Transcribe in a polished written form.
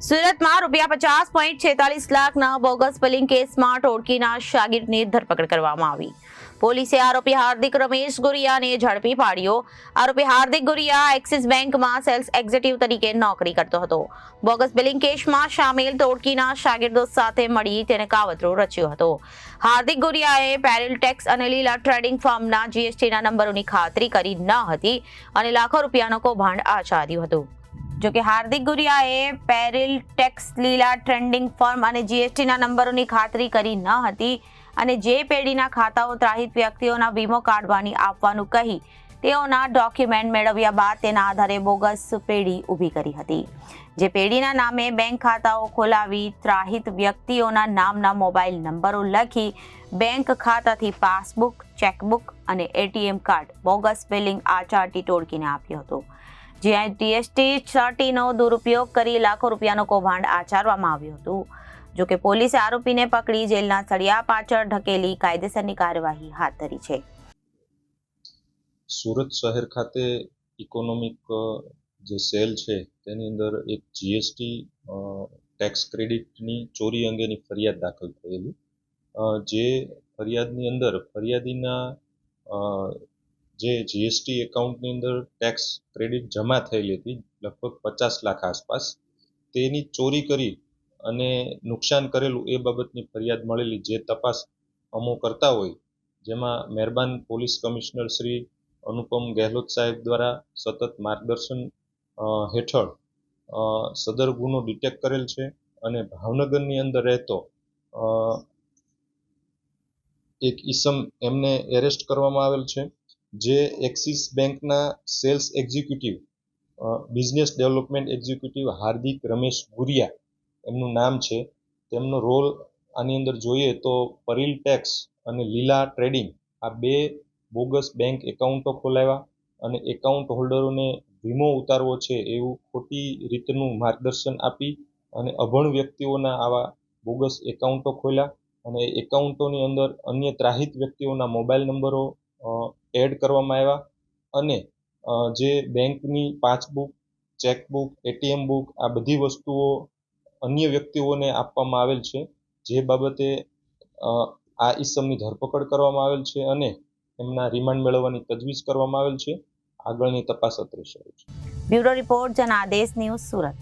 સુરતમાં ₹50.46 લાખના bogus billing કેસમાં ટોળકીના શાગીરની ધરપકડ કરવામાં આવી. પોલીસે આરોપી હાર્દિક રમેશ ગુરિયાને ઝડપી પાડ્યો. આરોપી હાર્દિક ગુરિયા એક્સિસ બેંકમાં સેલ્સ એક્ઝિક્યુટિવ તરીકે નોકરી કરતો હતો. બોગસ બિલિંગ કેસમાં સામેલ ટોળકીના શાગીર્દો સાથે મળી તેને કાવતરો રચ્યો હતો. હાર્દિક ગુરિયાએ પેરેલ ટેક્સ અને લીલા ટ્રેડિંગ ફર્મના જીએસટીના નંબરોની ખાતરી કરી ન હતી અને લાખો રૂપિયાનો કૌભાંડ આચર્યું હતું. જોકે હાર્દિક ગુરિયાએ પેરેલ ટેક્સ, લીલા ટ્રેડિંગ ફર્મ અને જીએસટીના નંબરોની ખાતરી કરી ન હતી અને જે પેઢીના ખાતાઓ ત્રાહિત વ્યક્તિઓના વીમો કાઢવાની આપવાનું કહી તેઓના ડોક્યુમેન્ટ મેળવ્યા બાદ તેના આધારે બોગસ પેઢી ઊભી કરી હતી. જે પેઢીના નામે બેંક ખાતાઓ ખોલાવી ત્રાહિત વ્યક્તિઓના નામના મોબાઈલ નંબરો લખી બેંક ખાતાથી પાસબુક, ચેકબુક અને એટીએમ કાર્ડ બોગસ બિલિંગ આચરતી ટોળકીને આપ્યો હતો. જ્યાં જીએસટી 30નો દુરુપયોગ કરી લાખો રૂપિયાનો કૌભાંડ આચરવામાં આવ્યું હતું. જોકે પોલીસે આરોપીને પકડી જેલના સળિયા પાછળ ઢકેલી કાયદેસરની કાર્યવાહી હાથ ધરી છે. સુરત શહેર ખાતે ઇકોનોમિક જે સેલ છે તેની અંદર એક જીએસટી ટેક્સ ક્રેડિટની ચોરી અંગેની ફરિયાદ દાખલ થયેલી. જે ફરિયાદની અંદર ફરિયાદીના જે જીએસટી એકાઉન્ટની અંદર ટેક્સ ક્રેડિટ જમા થયેલી હતી લગભગ 50 લાખ આસપાસ, તેની ચોરી કરી અને નુકસાન કરેલું એ બાબતની ફરિયાદ મળેલી. જે તપાસ અમો કરતા હોય જેમાં મહેરબાન પોલીસ કમિશનર શ્રી અનુપમ ગેહલોત સાહેબ દ્વારા સતત માર્ગદર્શન હેઠળ સદર ગુનો ડિટેક્ટ કરેલ છે અને ભાવનગરની અંદર રહેતો એક ઈસમ એમને એરેસ્ટ કરવામાં આવેલ છે. જે એક્સિસ બેંકના sales executive, business development executive Hardik Ramesh Guria એમનું નામ છે. તેમનો રોલ આની અંદર જોઈએ તો પેરેલ ટેક્સ અને લીલા ટ્રેડિંગ આ બે બોગસ બેંક એકાઉન્ટો ખોલાવ્યા અને એકાઉન્ટ હોલ્ડરોને વીમો ઉતારવો છે એવું ખોટી રીતનું માર્ગદર્શન આપી અને અભણ વ્યક્તિઓના આવા બોગસ એકાઉન્ટો ખોલ્યા અને એકાઉન્ટોની અંદર અન્ય ત્રાહિત વ્યક્તિઓના મોબાઈલ નંબરો એડ કરવામાં આવ્યા અને જે બેંકની પાસબુક, ચેકબુક, એટીએમ બુક આ બધી વસ્તુઓ અન્ય વ્યક્તિઓને આપવામાં આવેલ છે. જે બાબતે આ ઈસમની ધરપકડ કરવામાં આવેલ છે અને એમના રિમાન્ડ મેળવવાની તજવીજ કરવામાં આવેલ છે. આગળની તપાસ અત્રે શરૂ છે. Bureau report, Janadesh news, Surat.